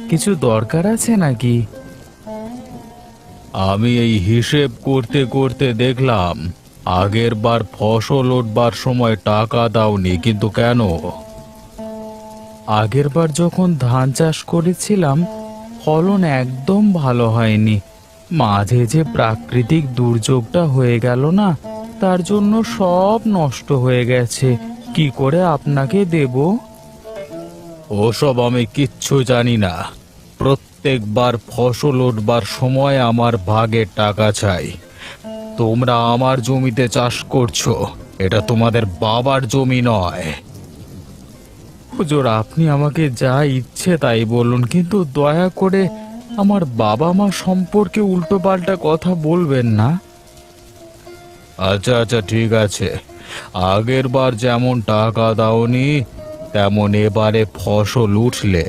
কিছু দরকার আছে নাকি? আমি এই হিসেব করতে করতে দেখলাম আগের বার ফসল উঠবার সময় টাকা দাওনি, কিন্তু কেন? আগের বার যখন ধান চাষ করেছিলাম ফলন একদম ভালো হয়নি। মাঝে যে প্রাকৃতিক দুর্যোগটা হয়ে গেল না, তার জন্য সব নষ্ট হয়ে গেছে। কি করে আপনাকে দেব? ওসব আমি কিচ্ছু জানি না। প্রত্যেকবার ফসল উঠবার সময় আমার ভাগের টাকা চাই। তোমরা আমার জমিতে চাষ করছো, এটা তোমাদের বাবার জমি নয়। হুজুর, আপনি আমাকে যা ইচ্ছে তাই বলুন, কিন্তু দয়া করে আমার বাবা মা সম্পর্কে উল্টোপাল্টা কথা বলবেন না। আচ্ছা আচ্ছা, ঠিক আছে। আগের বার যেমন টাকা দাওনি, তেমন এবারে ফসল উঠলে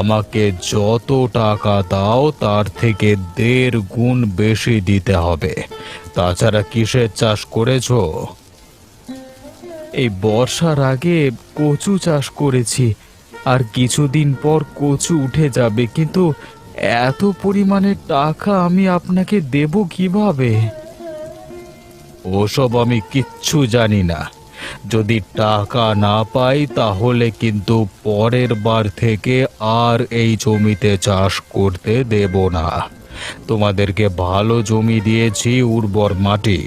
আমাকে যত টাকা দাও তার থেকে 1.5 গুণ বেশি দিতে হবে। তাছাড়া কিসের চাষ করেছো? এই বর্ষার আগে কচু চাষ করেছি, আর কিছুদিন পর কচু উঠে যাবে, কিন্তু এত পরিমাণে টাকা আমি আপনাকে দেব কিভাবে? ওসব আমি কিচ্ছু জানি না। যদি টাকা না পাই তাহলে কিন্তু পরের বার থেকে আর এই জমিতে চাষ করতে দেব না। তোমাদেরকে ভালো জমি দিয়েছি, উর্বর মাটি,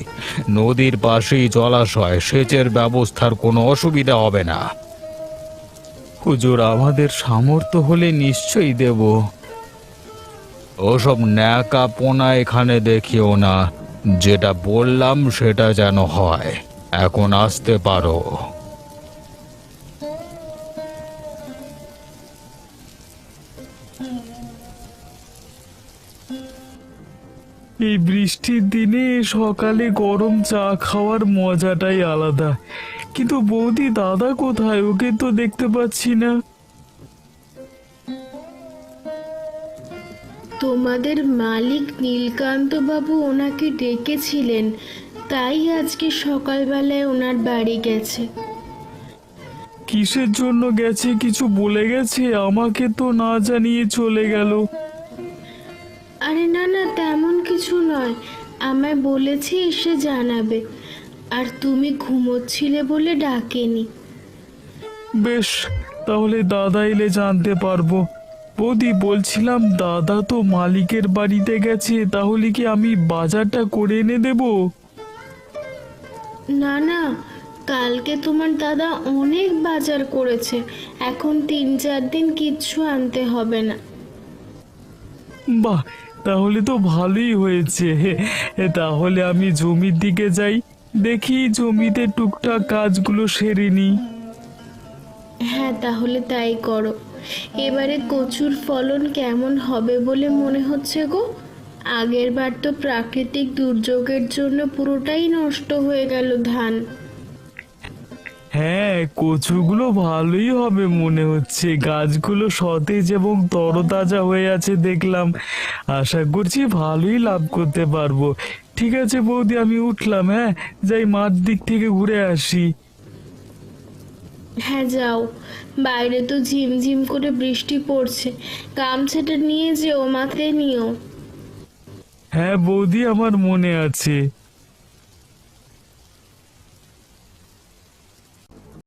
নদীর পাশেই জলাশয়, সেচের ব্যবস্থার কোনো অসুবিধা হবে না। হুজুর, আমাদের সামর্থ্য হলে নিশ্চয়ই দেব। ওসব ন্যাকাপোনা এখানে দেখিও না। যেটা বললাম সেটা যেন হয়। এখন আসতে পারো। এই বৃষ্টির দিনে সকালে গরম চা খাওয়ার মজাটাই আলাদা। কিন্তু বৌদি দাদা কোথায়? ওকে তো দেখতে পাচ্ছি না। তোমাদের মালিক নীলকান্ত বাবু ওনাকে ডেকেছিলেন, তাই আজকে সকালবেলায় ওনার বাড়ি গেছে। কিসের জন্য গেছে কিছু বলে গেছে? আমাকে তো না জানিয়ে চলে গেল। আরে না না, তেমন কিছু নয়, আমায় বলেছে এসে জানাবে। আর তুমি ঘুমোচ্ছিলে বলে ডাকেনি। বেশ, তাহলে দাদা এলে জানতে পারবো। বৌদি, বলছিলাম দাদা তো মালিকের বাড়িতে গেছে, তাহলে কি আমি বাজারটা করে এনে দেব? না না, কালকে তোমার দাদা অনেক বাজার করেছে, এখন 3-4 দিন কিচ্ছু আনতে হবে না। বাহ, তাহলে তো ভালোই হয়েছে। তাহলে আমি জমির দিকে যাই, দেখি জমিতে টুকটাক কাজগুলো সেরে নিই। হ্যাঁ, তাহলে তাই করো। এবারে কচুর ফলন কেমন হবে বলে মনে হচ্ছে গো? আগের বার তো প্রাকৃতিক দুর্যোগের জন্য পুরোটাই নষ্ট হয়ে গেল ধান। হ্যাঁ, কচুগুলো ভালোই হবে মনে হচ্ছে। গাছগুলো সতেজ এবং তরতাজা হয়ে আছে দেখলাম। আশা করছি ভালোই লাভ করতে পারবো। ঠিক আছে বৌদি, আমি উঠলাম। হ্যাঁ, যাই মাঠ দিক থেকে ঘুরে আসি। হ্যাঁ যাও, বাইরে তো ঝিমঝিম করে বৃষ্টি পড়ছে, গামছাটা নিয়ে যেও, মাথায় নিও। হ্যাঁ বৌদি, আমার মনে আছে।